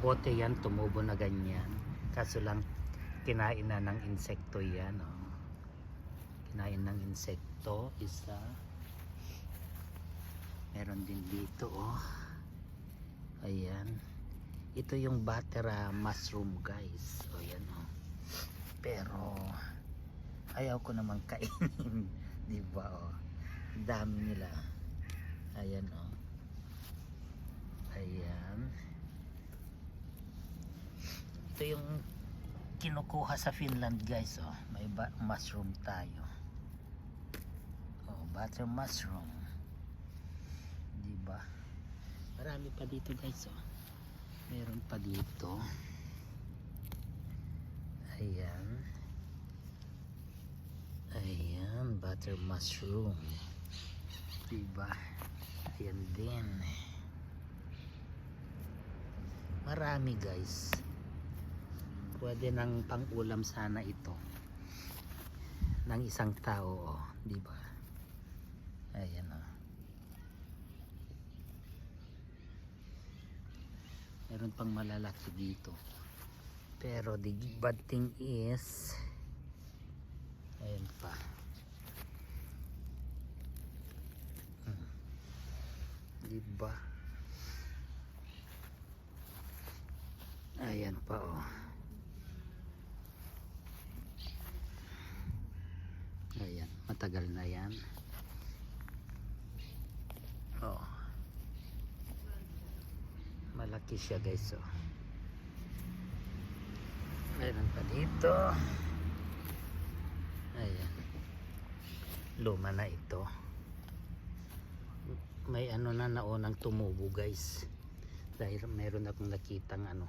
bote yan, tumubo na ganyan. Kaso lang, kinain na ng insekto yan. Oh. Kinain ng insekto. Isa. Meron din dito. Oh. Ayan. Ito yung batera mushroom guys. O yan oh. Pero ayaw ko naman kainin. Diba oh. Dami nila. Ayan oh. Ayan. Ito yung kinukuha sa Finland guys oh. May mushroom tayo. Oh, butter mushroom. Diba? Marami pa dito guys oh. Meron pa dito. Ayan. Ayan, butter mushroom. Diba? Ayan din. Marami guys. Pwede nang pang-ulam sana ito. Ng isang tao, oh, diba? Ayan oh. Meron pang malalaki dito. Pero the bad thing is ayan pa. Diba? Ayan pa oh. Ayan, matagal na yan. Oh. Malaki siya guys oh. Meron pa dito. Ayan. Luma na ito. May ano na naunang tumubo guys. Dahil meron akong nakitang ano,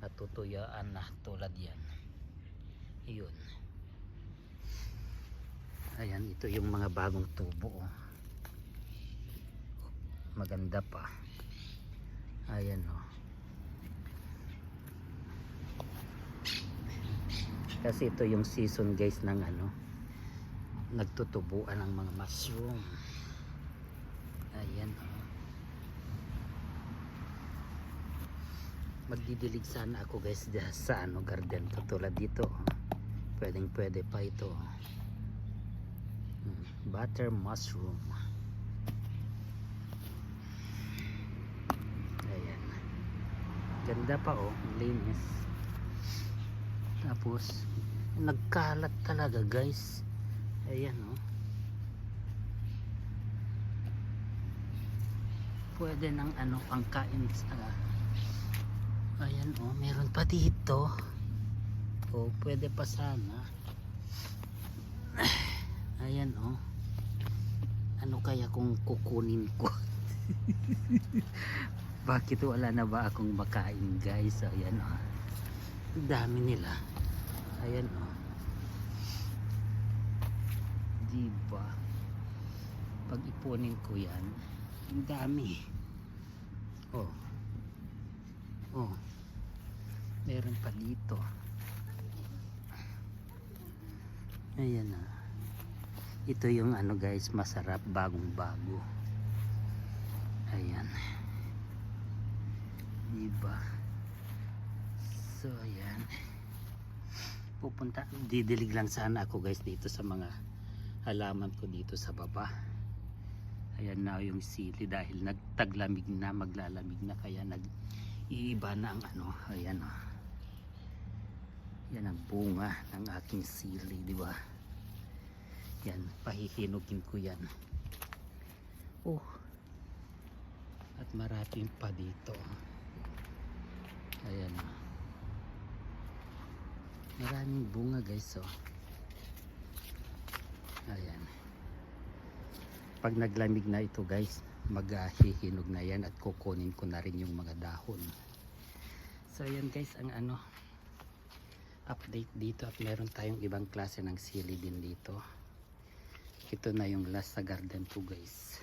natutuyaan na tulad yan. Iyon. Ayan, ito yung mga bagong tubo oh. Maganda pa. Ayan oh. Kasi ito yung season guys ng ano, nagtutubuan ng mga mushroom. Ayan oh. Magdidilig sana ako guys sa ano, garden katulad dito oh. Pwedeng pwede pa ito oh. Butter mushroom. Ayan. Ganda pa oh, linis. Tapos nagkalat talaga guys. Ayan oh. Pwede ng ano pangkain sa ayan oh, meron pa dito. Oh, pwede pa sana. Ayan oh. Ano kaya kung kukunin ko? Bakit wala na ba akong makain guys? Ayan oh. Dami nila. Ayan oh. Diba? Pag ipunin ko yan, ang dami. Oh. Oh. Meron pa dito. Ayan oh. Ito yung ano guys, masarap, bagong bago. Ayan. Diba? So ayan. Didilig lang sana ako guys dito sa mga halaman ko dito sa baba. Ayan na yung sili dahil nagtaglamig na, maglalamig na, kaya nag-iiba na ang ano. Ayan o. Yan ang bunga ng aking sili, diba? Yan, pahihinugin ko yan. Oh. At maraming pa dito. Ayan. Maraming bunga guys oh. Ayan. Pag naglamig na ito guys, maghihinog na yan at kukunin ko na rin yung mga dahon. So ayan guys ang ano, update dito, at meron tayong ibang klase ng sili din dito. Ito na yung last sa garden ko guys.